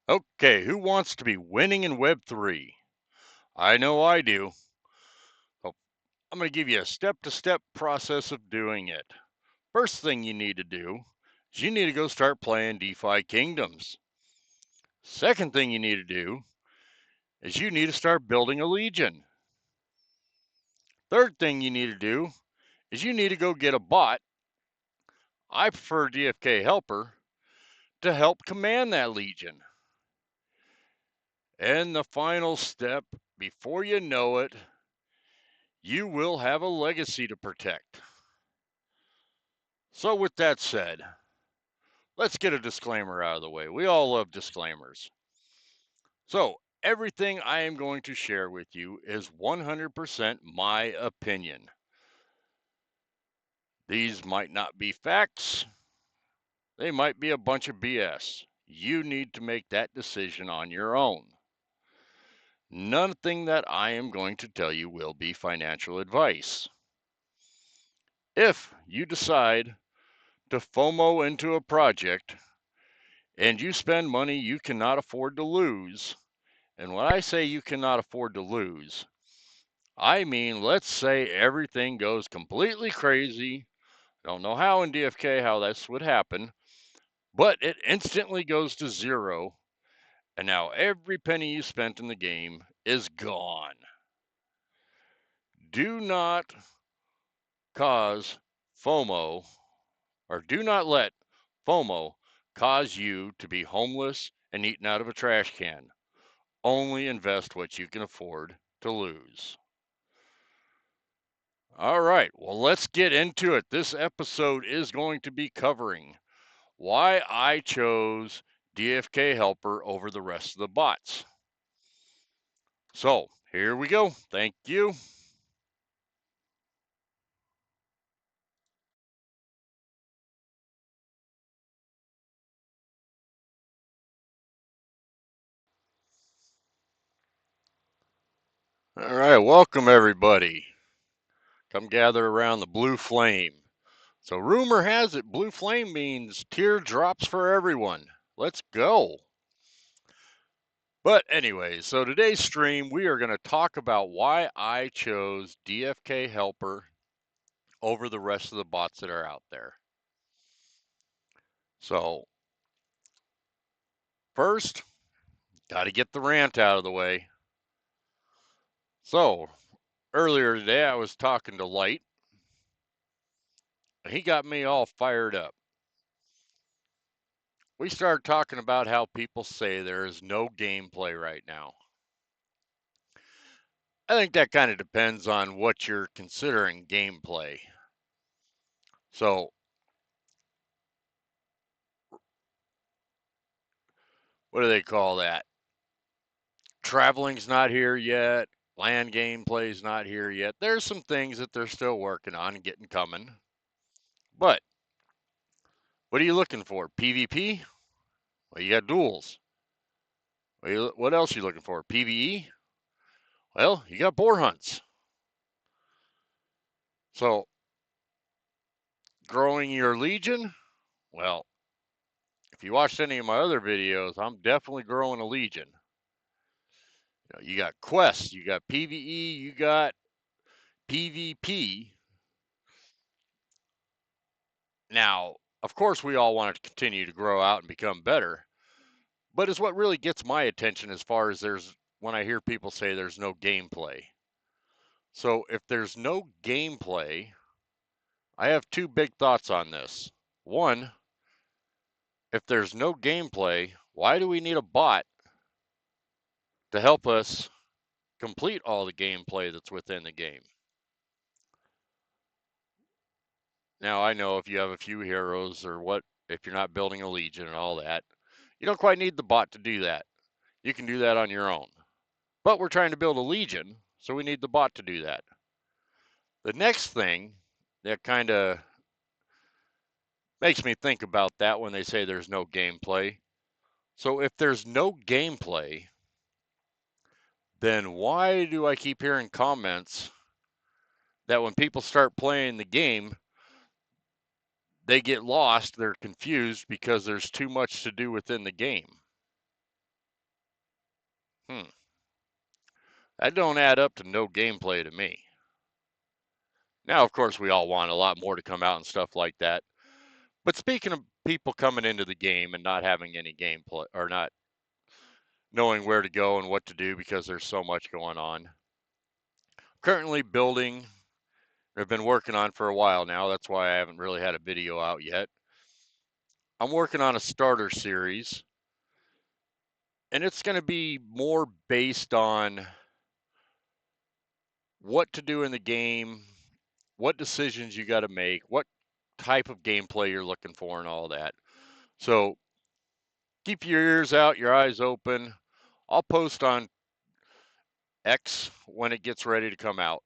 Okay, who wants to be winning in Web3? I know I do. So I'm going to give you a step-to-step process of doing it. First thing you need to do is you need to go start playing DeFi Kingdoms. Second thing you need to do is you need to start building a legion. Third thing you need to do is you need to go get a bot. I prefer DFK Helper to help command that legion. And the final step, before you know it, you will have a legacy to protect. So with that said, let's get a disclaimer out of the way. We all love disclaimers. So everything I am going to share with you is 100% my opinion. These might not be facts. They might be a bunch of BS. You need to make that decision on your own. Nothing that I am going to tell you will be financial advice. If you decide to FOMO into a project and you spend money you cannot afford to lose, and when I say you cannot afford to lose, I mean, let's say everything goes completely crazy. Don't know how in DFK how this would happen, but it instantly goes to zero, and now every penny you spent in the game is gone. Do not cause FOMO, or do not let FOMO cause you to be homeless and eaten out of a trash can. Only invest what you can afford to lose. All right, well, let's get into it. This episode is going to be covering why I chose DFK Helper over the rest of the bots. So here we go. Thank you. All right, welcome everybody. Come gather around the blue flame. So rumor has it blue flame means teardrops for everyone. Let's go. But anyway, so today's stream, we are going to talk about why I chose DFK Helper over the rest of the bots that are out there. So first, got to get the rant out of the way. So earlier today, I was talking to Light, and he got me all fired up. We started talking about how people say there is no gameplay right now. I think that kind of depends on what you're considering gameplay. So, what do they call that? Traveling's not here yet. Land gameplay's not here yet. There's some things that they're still working on and getting coming. But what are you looking for? PvP? Well, you got duels. What else are you looking for? PvE? Well, you got boar hunts. So, growing your legion? Well, if you watched any of my other videos, I'm definitely growing a legion. You got quests, you got PvE, you got PvP. Now, of course, we all want to continue to grow out and become better, but it's what really gets my attention as far as when I hear people say there's no gameplay. So if there's no gameplay, I have two big thoughts on this. One, if there's no gameplay, why do we need a bot to help us complete all the gameplay that's within the game? Now, I know if you have a few heroes or if you're not building a legion and all that, you don't quite need the bot to do that. You can do that on your own. But we're trying to build a legion, so we need the bot to do that. The next thing that kind of makes me think about that when they say there's no gameplay. So if there's no gameplay, then why do I keep hearing comments that when people start playing the game, they get lost, they're confused because there's too much to do within the game? That don't add up to no gameplay to me. Now, of course, we all want a lot more to come out and stuff like that. But speaking of people coming into the game and not having any gameplay or not knowing where to go and what to do because there's so much going on. Currently building, I've been working on for a while now. That's why I haven't really had a video out yet. I'm working on a starter series, and it's going to be more based on what to do in the game, what decisions you got to make, what type of gameplay you're looking for, and all that. So keep your ears out, your eyes open. I'll post on X when it gets ready to come out.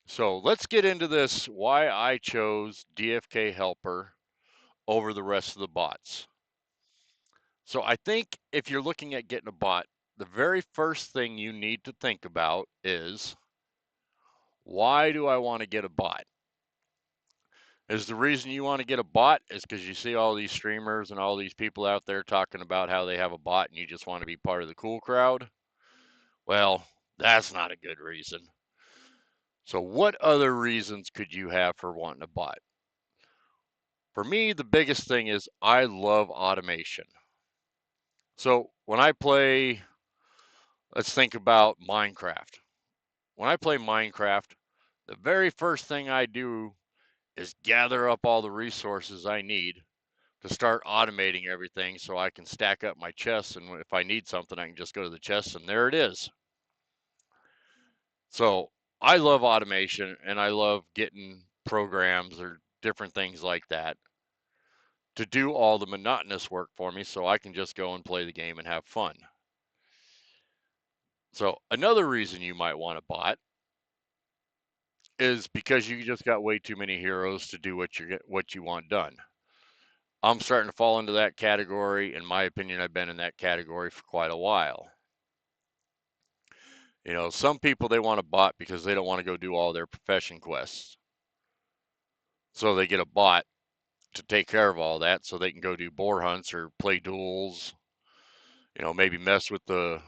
So let's get into this, why I chose DFK Helper over the rest of the bots. So I think if you're looking at getting a bot, the very first thing you need to think about is, why do I want to get a bot? Is the reason you want to get a bot is because you see all these streamers and all these people out there talking about how they have a bot and you just want to be part of the cool crowd? Well, that's not a good reason. So what other reasons could you have for wanting a bot? For me, the biggest thing is I love automation. So when I play, let's think about Minecraft. When I play Minecraft, the very first thing I do is gather up all the resources I need to start automating everything so I can stack up my chests. And if I need something, I can just go to the chest and there it is. So I love automation and I love getting programs or different things like that to do all the monotonous work for me so I can just go and play the game and have fun. So another reason you might want a bot is because you just got way too many heroes to do what you want done. I'm starting to fall into that category. In my opinion, I've been in that category for quite a while. You know, some people, they want a bot because they don't want to go do all their profession quests. So they get a bot to take care of all that so they can go do boar hunts or play duels, you know, maybe mess with the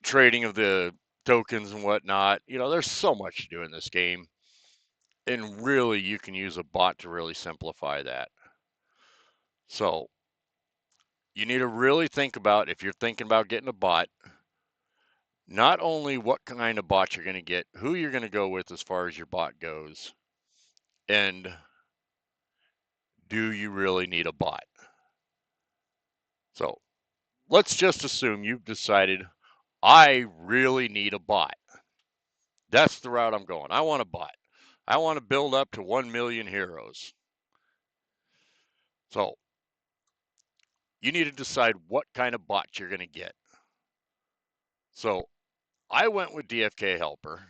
trading of the tokens and whatnot. You know, there's so much to do in this game. And really, you can use a bot to really simplify that. So you need to really think about, if you're thinking about getting a bot, not only what kind of bot you're going to get, who you're going to go with as far as your bot goes, and do you really need a bot? So let's just assume you've decided, I really need a bot. That's the route I'm going. I want a bot. I want to build up to 1 million heroes. So you need to decide what kind of bot you're going to get. So I went with DFK Helper,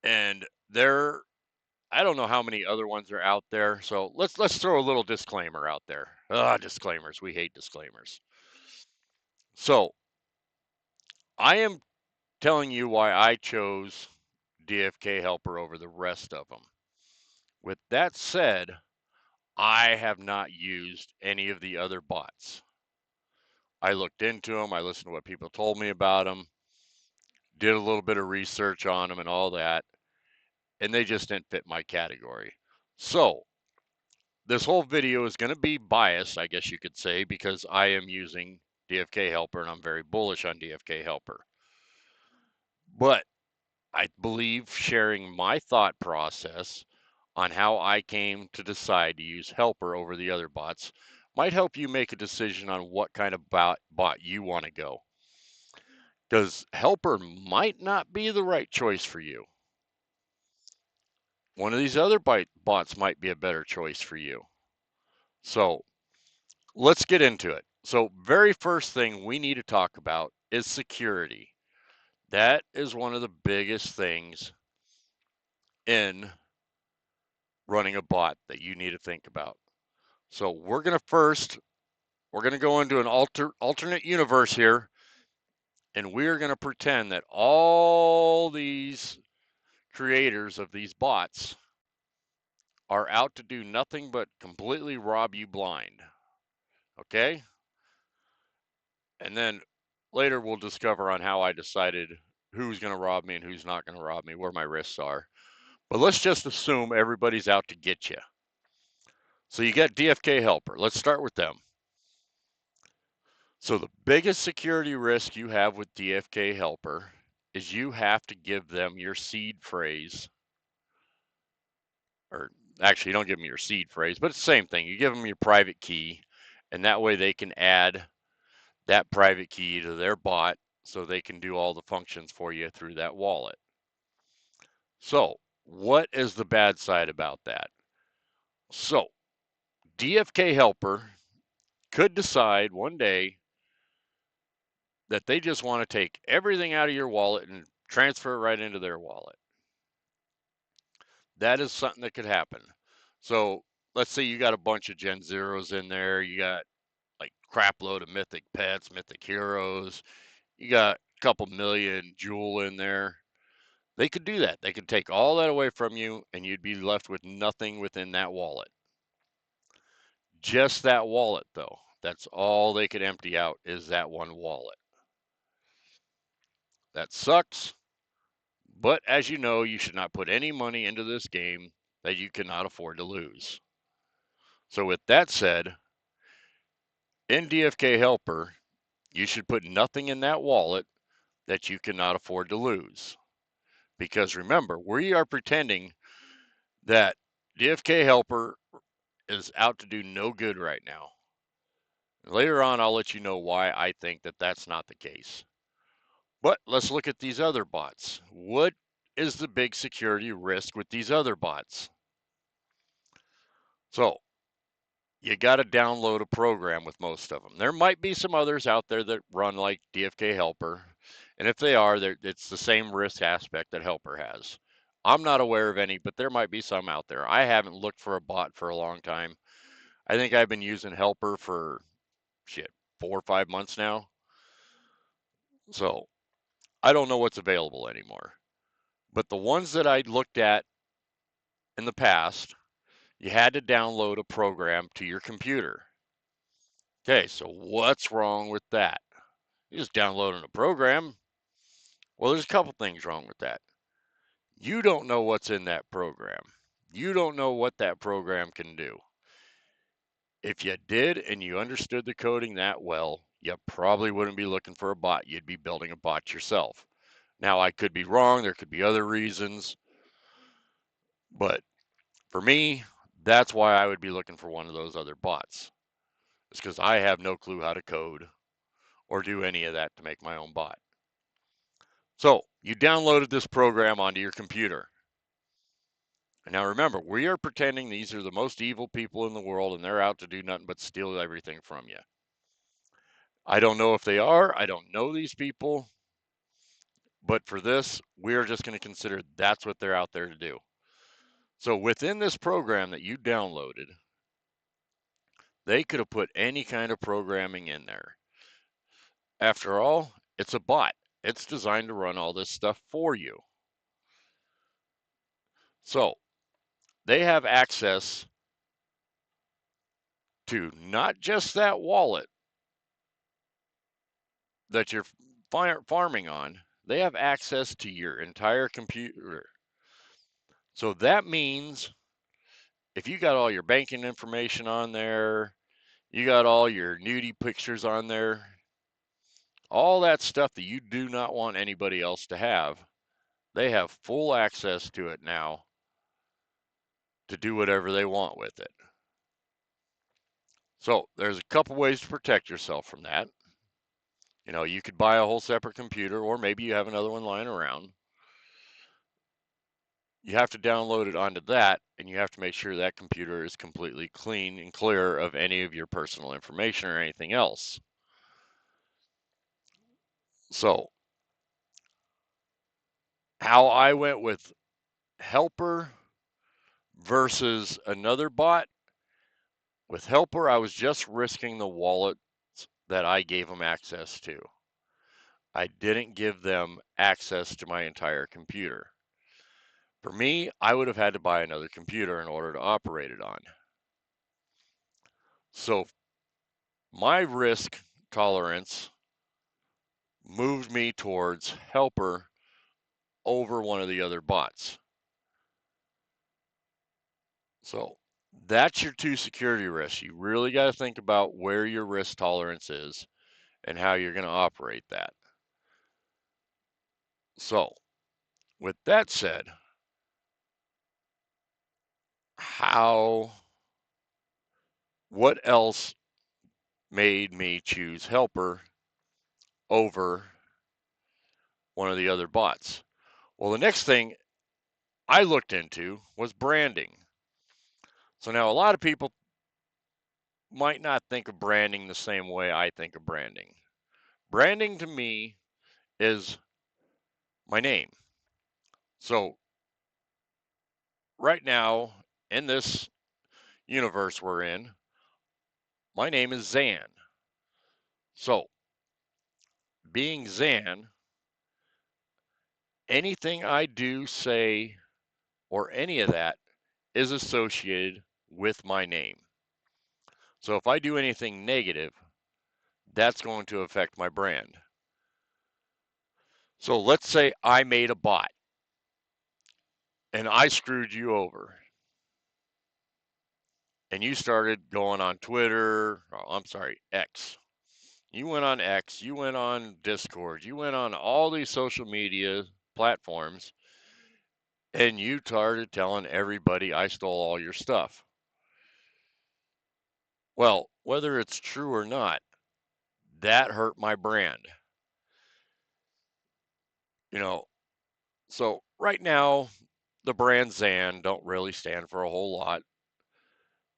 and I don't know how many other ones are out there. So let's throw a little disclaimer out there. Disclaimers. We hate disclaimers. So I am telling you why I chose DFK Helper over the rest of them. With that said, I have not used any of the other bots. I looked into them. I listened to what people told me about them, did a little bit of research on them and all that, and they just didn't fit my category. So this whole video is going to be biased, I guess you could say, because I am using DFK Helper and I'm very bullish on DFK Helper. But I believe sharing my thought process on how I came to decide to use Helper over the other bots might help you make a decision on what kind of bot you want to go. Because Helper might not be the right choice for you. One of these other bots might be a better choice for you. So let's get into it. So very first thing we need to talk about is security. That is one of the biggest things in running a bot that you need to think about. So we're going to go into an alternate universe here, and we're going to pretend that all these creators of these bots are out to do nothing but completely rob you blind. Okay? And then later we'll discover on how I decided who's going to rob me and who's not going to rob me, where my risks are. But let's just assume everybody's out to get you. So you got DFK Helper. Let's start with them. So the biggest security risk you have with DFK Helper is you have to give them your seed phrase. Or actually, you don't give them your seed phrase, but it's the same thing. You give them your private key, and that way they can add that private key to their bot so they can do all the functions for you through that wallet. So, what is the bad side about that? So, DFK Helper could decide one day that they just want to take everything out of your wallet and transfer it right into their wallet. That is something that could happen. So, let's say you got a bunch of Gen Zeros in there, you got like crap load of mythic pets, mythic heroes, you got a couple million jewel in there. They could do that. They could take all that away from you and you'd be left with nothing within that wallet. Just that wallet, though. That's all they could empty out is that one wallet. That sucks. But as you know, you should not put any money into this game that you cannot afford to lose. So, with that said, in DFK Helper, you should put nothing in that wallet that you cannot afford to lose. Because remember, we are pretending that DFK Helper is out to do no good right now. Later on, I'll let you know why I think that that's not the case. But let's look at these other bots. What is the big security risk with these other bots? So, you got to download a program with most of them. There might be some others out there that run like DFK Helper. And if they are, it's the same risk aspect that Helper has. I'm not aware of any, but there might be some out there. I haven't looked for a bot for a long time. I think I've been using Helper for 4 or 5 months now. So I don't know what's available anymore. But the ones that I looked at in the past, you had to download a program to your computer. Okay, so what's wrong with that? You just downloading a program. Well, there's a couple things wrong with that. You don't know what's in that program. You don't know what that program can do. If you did and you understood the coding that well, you probably wouldn't be looking for a bot. You'd be building a bot yourself. Now, I could be wrong. There could be other reasons. But for me, that's why I would be looking for one of those other bots. It's because I have no clue how to code or do any of that to make my own bot. So you downloaded this program onto your computer. And now remember, we are pretending these are the most evil people in the world and they're out to do nothing but steal everything from you. I don't know if they are. I don't know these people. But for this, we're just going to consider that's what they're out there to do. So within this program that you downloaded, they could have put any kind of programming in there. After all, it's a bot. It's designed to run all this stuff for you. So they have access to not just that wallet that you're farming on, they have access to your entire computer. So that means if you got all your banking information on there, you got all your nudie pictures on there, all that stuff that you do not want anybody else to have, they have full access to it now to do whatever they want with it. So there's a couple ways to protect yourself from that. You know, you could buy a whole separate computer, or maybe you have another one lying around. You have to download it onto that, and you have to make sure that computer is completely clean and clear of any of your personal information or anything else. So, how I went with Helper versus another bot, with Helper, I was just risking the wallets that I gave them access to. I didn't give them access to my entire computer. For me, I would have had to buy another computer in order to operate it on. So my risk tolerance moved me towards Helper over one of the other bots. So that's your two security risks. You really got to think about where your risk tolerance is and how you're going to operate that. So, with that said, what else made me choose Helper over one of the other bots? Well, the next thing I looked into was branding. So now a lot of people might not think of branding the same way I think of branding. Branding to me is my name. So right now in this universe we're in, my name is Zan. So being Zan, anything I do, say, or any of that is associated with my name. So if I do anything negative, that's going to affect my brand. So let's say I made a bot and I screwed you over and you started going on Twitter, I'm sorry, X. You went on X, you went on Discord, you went on all these social media platforms and you started telling everybody I stole all your stuff. Well, whether it's true or not, that hurt my brand. You know, so right now, the brand Zan don't really stand for a whole lot,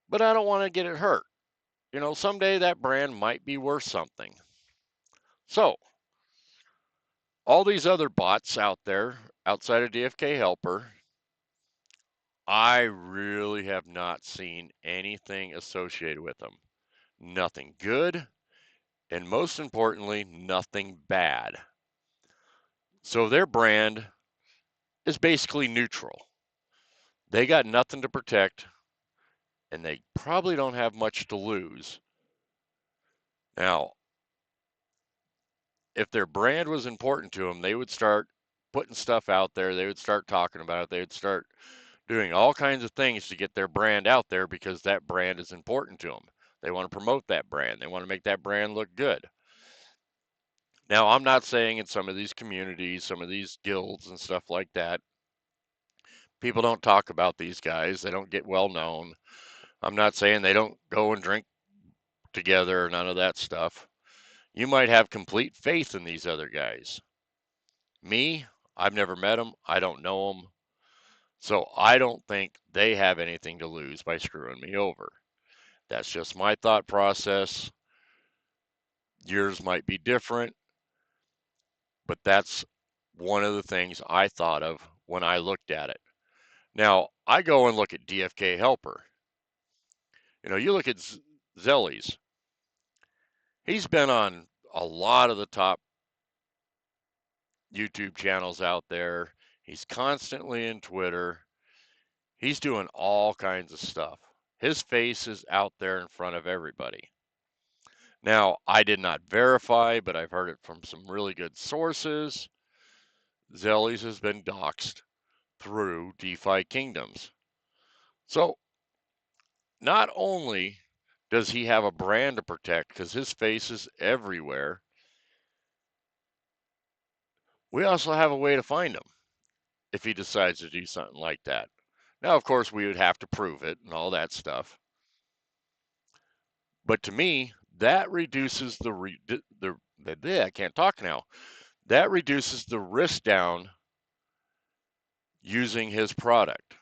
but I don't want to get it hurt. Someday that brand might be worth something. So, all these other bots out there outside of DFK Helper, I really have not seen anything associated with them. Nothing good, and most importantly, nothing bad. So their brand is basically neutral. They got nothing to protect, and they probably don't have much to lose. Now, if their brand was important to them, they would start putting stuff out there. They would start talking about it. They would start doing all kinds of things to get their brand out there because that brand is important to them. They want to promote that brand. They want to make that brand look good. Now, I'm not saying in some of these communities, some of these guilds and stuff like that, people don't talk about these guys. They don't get well known. I'm not saying they don't go and drink together or none of that stuff. You might have complete faith in these other guys. Me, I've never met them. I don't know them. So I don't think they have anything to lose by screwing me over. That's just my thought process. Yours might be different, but that's one of the things I thought of when I looked at it. Now, I go and look at DFK Helper. You look at Zellies. He's been on a lot of the top YouTube channels out there. He's constantly in Twitter. He's doing all kinds of stuff. His face is out there in front of everybody. Now, I did not verify, but I've heard it from some really good sources. Zellies has been doxxed through DeFi Kingdoms. So, not only does he have a brand to protect because his face is everywhere, we also have a way to find him if he decides to do something like that. Now, of course, we would have to prove it and all that stuff. But to me, that reduces I can't talk now. That reduces the risk down using his product,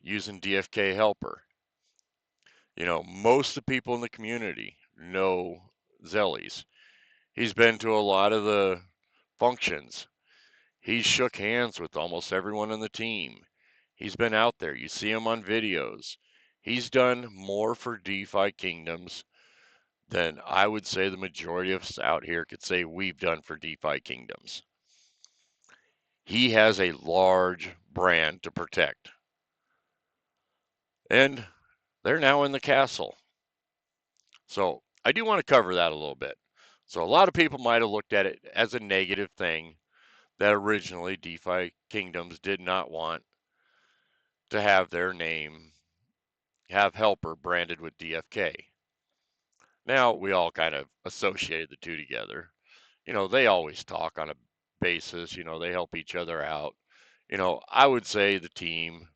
using DFK Helper. Most of the people in the community know Zellies. He's been to a lot of the functions. He's shook hands with almost everyone on the team. He's been out there. You see him on videos. He's done more for DeFi Kingdoms than I would say the majority of us out here could say we've done for DeFi Kingdoms. He has a large brand to protect. And they're now in the castle. So I do want to cover that a little bit. So a lot of people might have looked at it as a negative thing that originally DeFi Kingdoms did not want to have their name, have Helper branded with DFK. Now we all kind of associated the two together. They always talk on a basis, they help each other out. I would say the team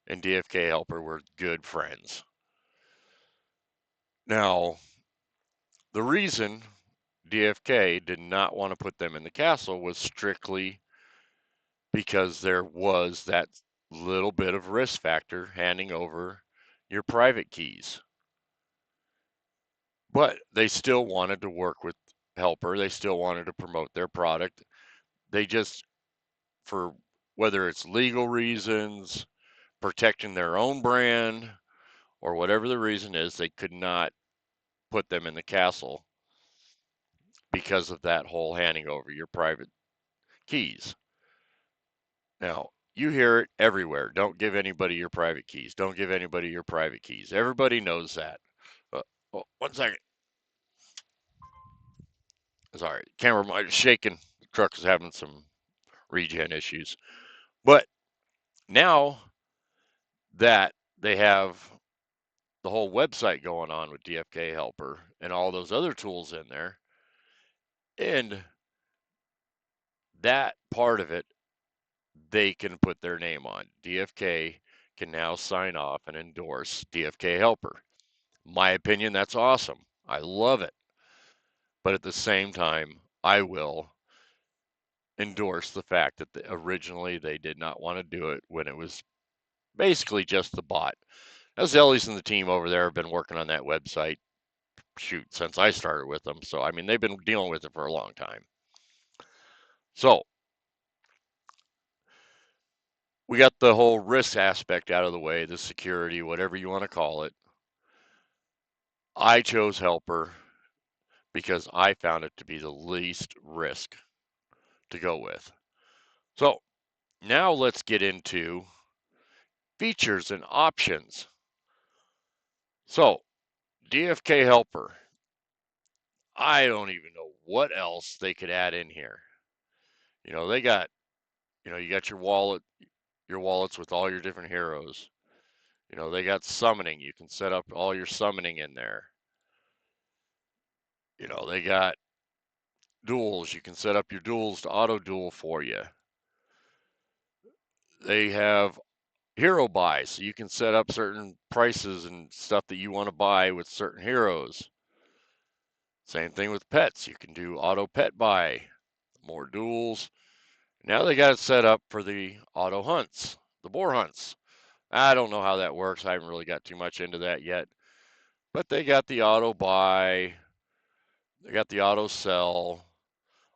and DFK Helper were good friends. Now, the reason DFK did not want to put them in the castle was strictly because there was that little bit of risk factor handing over your private keys. But they still wanted to work with Helper. They still wanted to promote their product. They just, for whether it's legal reasons, protecting their own brand, or whatever the reason is, they could not put them in the castle because of that whole handing over your private keys. Now, you hear it everywhere. Don't give anybody your private keys. Don't give anybody your private keys. Everybody knows that. Oh, 1 second. Sorry, camera might be shaking. The truck is having some regen issues. But now that they have the whole website going on with DFK Helper and all those other tools in there, and that part of it, they can put their name on. DFK can now sign off and endorse DFK Helper. My opinion, that's awesome. I love it. But at the same time, I will endorse the fact that originally they did not want to do it when it was basically just the bot. Now, Zellies and the team over there have been working on that website, since I started with them. So, I mean, they've been dealing with it for a long time. So, we got the whole risk aspect out of the way, the security, whatever you want to call it. I chose Helper because I found it to be the least risk to go with. So, now let's get into features and options. So, DFK Helper, I don't even know what else they could add in here. They got, you got your wallets with all your different heroes. They got summoning. You can set up all your summoning in there. They got duels. You can set up your duels to auto duel for you. They have hero buy, so you can set up certain prices and stuff that you want to buy with certain heroes. Same thing with pets. You can do auto pet buy, more duels. Now they got it set up for the auto hunts, the boar hunts. I don't know how that works. I haven't really got too much into that yet. But they got the auto buy, they got the auto sell,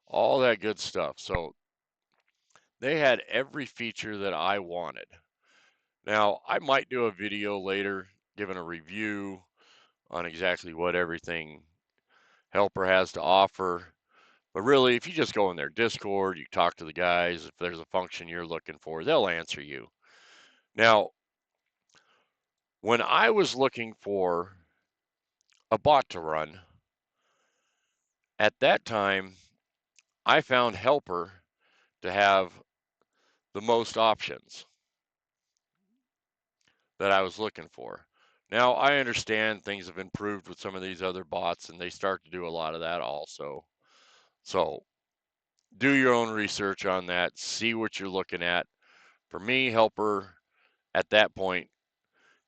all that good stuff. So they had every feature that I wanted. Now, I might do a video later giving a review on exactly what everything Helper has to offer. But really, if you just go in their Discord, you talk to the guys, if there's a function you're looking for, they'll answer you. Now, when I was looking for a bot to run, at that time, I found Helper to have the most options that I was looking for. Now, I understand things have improved with some of these other bots, and they start to do a lot of that also. So, do your own research on that, see what you're looking at. For me, Helper at that point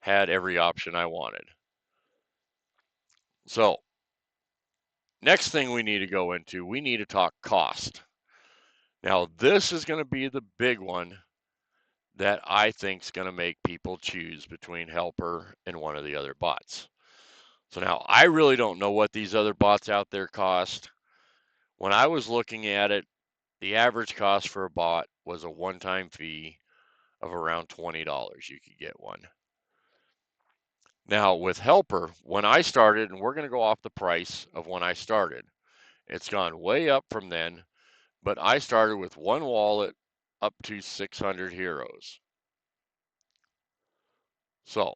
had every option I wanted. So, next thing we need to go into, we need to talk cost. Now, this is going to be the big one that I think is going to make people choose between Helper and one of the other bots. So now I really don't know what these other bots out there cost. When I was looking at it, the average cost for a bot was a one-time fee of around $20. You could get one. Now with Helper, when I started, and we're going to go off the price of when I started, it's gone way up from then, but I started with one wallet up to 600 heroes. So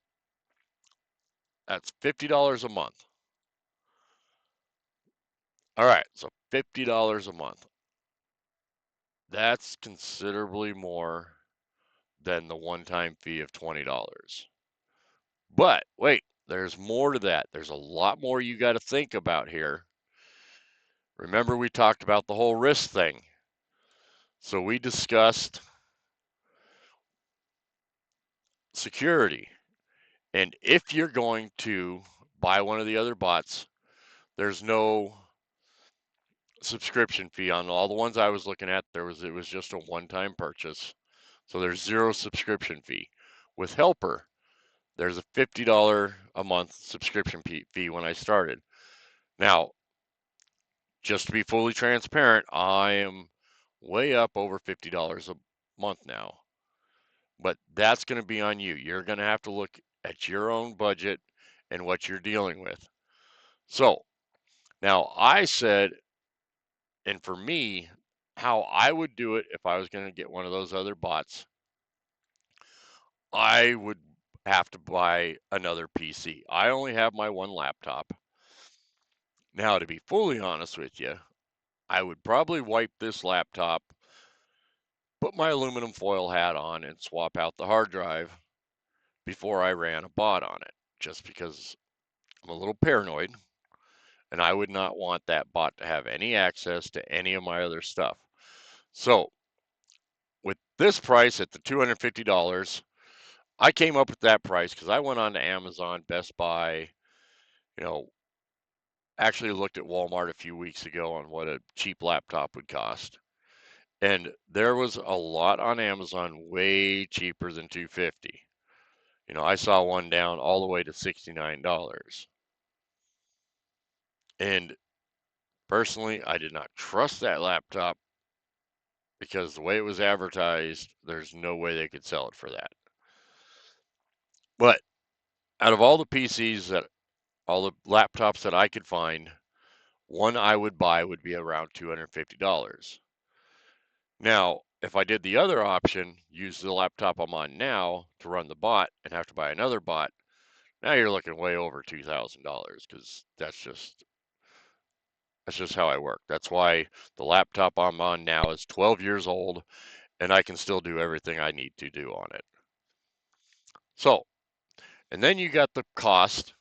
that's $50 a month. All right, so $50 a month. That's considerably more than the one-time fee of $20. But wait, there's more to that. There's a lot more you got to think about here. Remember, we talked about the whole risk thing. So we discussed security. And if you're going to buy one of the other bots, there's no subscription fee on all the ones I was looking at. It was just a one-time purchase. So there's zero subscription fee. With Helper, there's a $50 a month subscription fee when I started. Now, just to be fully transparent, I am way up over $50 a month now. But that's going to be on you. You're going to have to look at your own budget and what you're dealing with. So now I said, and for me, how I would do it if I was going to get one of those other bots, I would have to buy another PC. I only have my one laptop. Now, to be fully honest with you, I would probably wipe this laptop, put my aluminum foil hat on, and swap out the hard drive before I ran a bot on it, just because I'm a little paranoid and I would not want that bot to have any access to any of my other stuff. So, with this price at the $250, I came up with that price because I went on to Amazon, Best Buy, you know, actually looked at Walmart a few weeks ago on what a cheap laptop would cost. And there was a lot on Amazon way cheaper than $250. You know, I saw one down all the way to $69. And personally, I did not trust that laptop because the way it was advertised, there's no way they could sell it for that. But out of all the PCs all the laptops that I could find, one I would buy would be around $250. Now, if I did the other option, use the laptop I'm on now to run the bot and have to buy another bot, now you're looking way over $2,000 because that's just how I work. That's why the laptop I'm on now is 12 years old and I can still do everything I need to do on it. So, and then you got the cost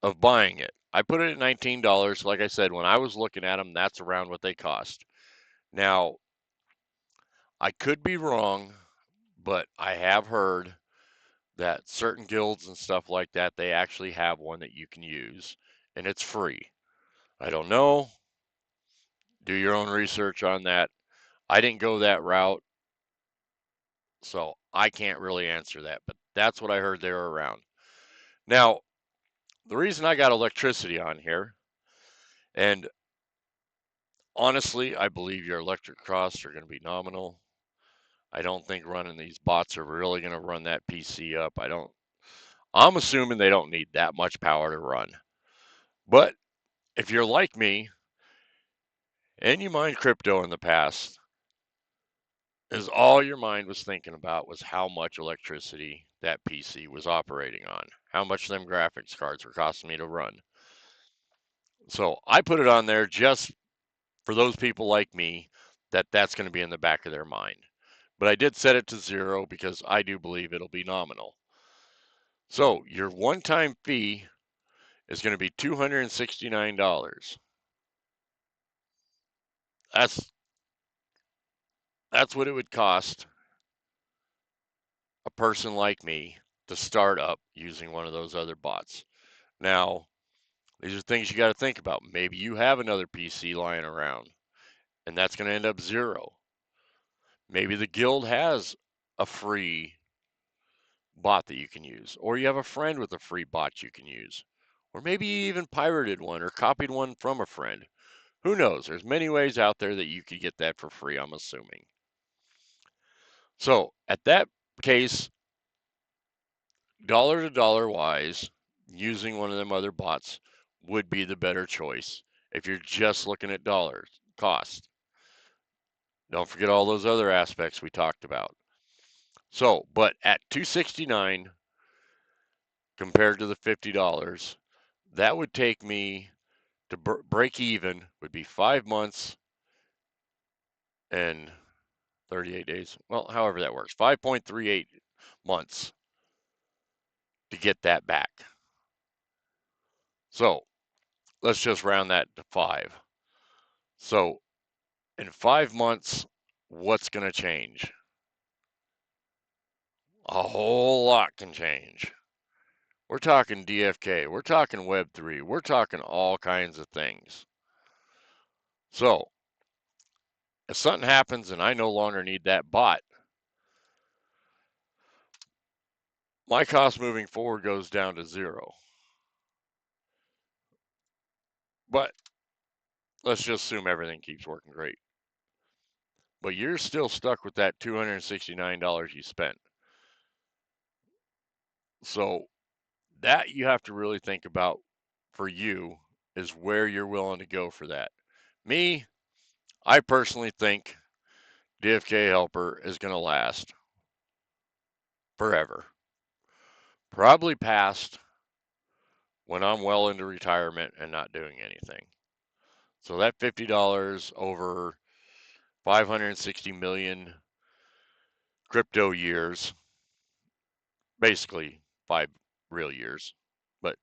of buying it. I put it at $19. Like I said, when I was looking at them, that's around what they cost. Now, I could be wrong, but I have heard that certain guilds and stuff like that, they actually have one that you can use and it's free. I don't know. Do your own research on that. I didn't go that route, so I can't really answer that, but that's what I heard they were around. Now, the reason I got electricity on here, and honestly, I believe your electric costs are going to be nominal. I don't think running these bots are really going to run that PC up. I'm assuming they don't need that much power to run. But if you're like me and you mined crypto in the past, is all your mind was thinking about was how much electricity that PC was operating on, how much them graphics cards were costing me to run. So I put it on there just for those people like me that's going to be in the back of their mind. But I did set it to zero because I do believe it'll be nominal. So your one-time fee is going to be $269. That's that's what it would cost a person like me to start up using one of those other bots. Now, these are things you got to think about. Maybe you have another PC lying around and that's going to end up zero. Maybe the guild has a free bot that you can use, or you have a friend with a free bot you can use, or maybe you even pirated one or copied one from a friend. Who knows? There's many ways out there that you could get that for free, I'm assuming. So, at that case, dollar to dollar wise, using one of them other bots would be the better choice if you're just looking at dollars cost. Don't forget all those other aspects we talked about. So, but at $269 compared to the $50, that would take me to break even would be 5 months and 38 days. Well, however that works. 5.38 months to get that back. So let's just round that to 5. So in 5 months, what's going to change? A whole lot can change. We're talking DFK. We're talking Web3. We're talking all kinds of things. So if something happens and I no longer need that bot, my cost moving forward goes down to 0. But let's just assume everything keeps working great. But you're still stuck with that $269 you spent. So that you have to really think about for you is where you're willing to go for that. Me, I personally think DFK Helper is going to last forever. Probably past when I'm well into retirement and not doing anything. So that $50 over 560 million crypto years, basically 5 real years. But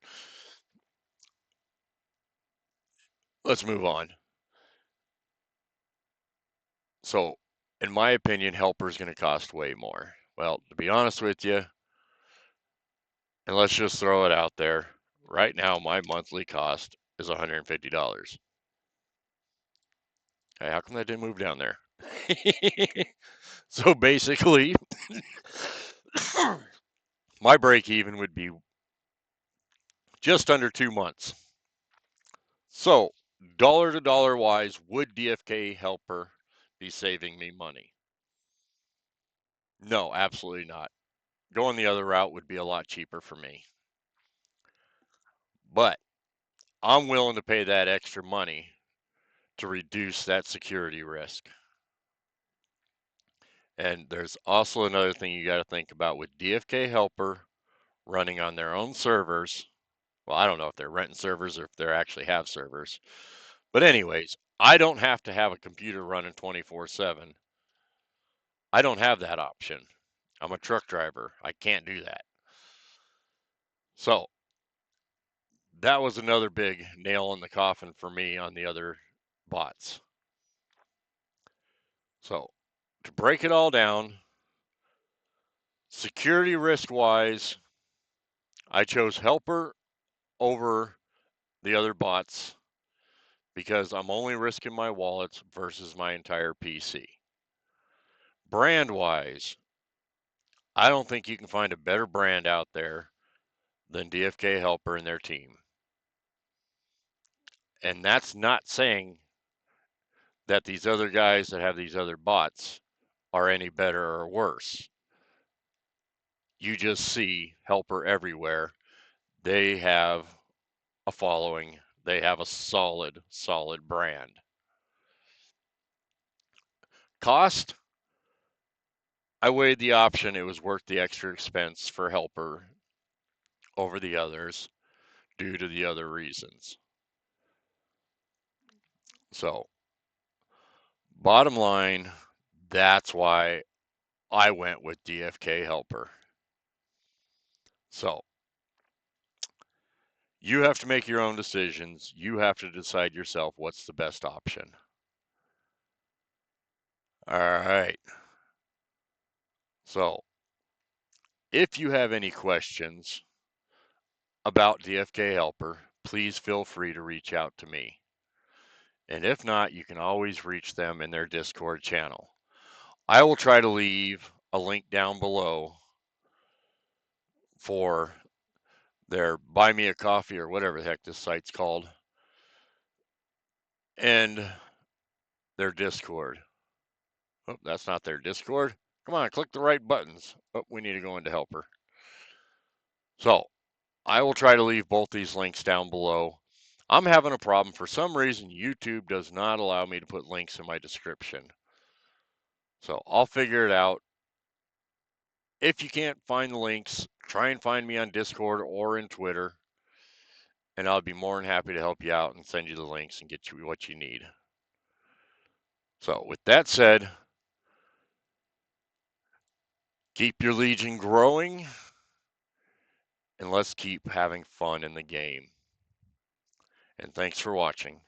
let's move on. So, in my opinion, Helper is going to cost way more. Well, to be honest with you, and let's just throw it out there, right now my monthly cost is $150. Okay, how come that didn't move down there? So basically, my break even would be just under 2 months. So, dollar to dollar wise, would DFK Helper be saving me money? No, absolutely not. Going the other route would be a lot cheaper for me. But I'm willing to pay that extra money to reduce that security risk. And there's also another thing you got to think about with DFK Helper running on their own servers. Well, I don't know if they're renting servers or if they actually have servers. But anyways, I don't have to have a computer running 24/7. I don't have that option. I'm a truck driver. I can't do that. So that was another big nail in the coffin for me on the other bots. So to break it all down, security risk wise, I chose Helper over the other bots because I'm only risking my wallets versus my entire PC. Brand wise, I don't think you can find a better brand out there than DFK Helper and their team. And that's not saying that these other guys that have these other bots are any better or worse. You just see Helper everywhere. They have a following, they have a solid brand. Cost, I weighed the option. It was worth the extra expense for Helper over the others due to the other reasons. So, bottom line, that's why I went with DFK Helper. So, you have to make your own decisions. You have to decide yourself what's the best option. All right. So, if you have any questions about DFK Helper, please feel free to reach out to me. And if not, you can always reach them in their Discord channel. I will try to leave a link down below for their Buy Me a Coffee or whatever the heck this site's called and their Discord. Oh, that's not their Discord. Come on, click the right buttons. Oh, we need to go into Helper. So I will try to leave both these links down below. I'm having a problem. For some reason, YouTube does not allow me to put links in my description. So I'll figure it out. If you can't find the links, try and find me on Discord or in Twitter. and I'll be more than happy to help you out and send you the links and get you what you need. So with that said, keep your Legion growing, and let's keep having fun in the game. And thanks for watching.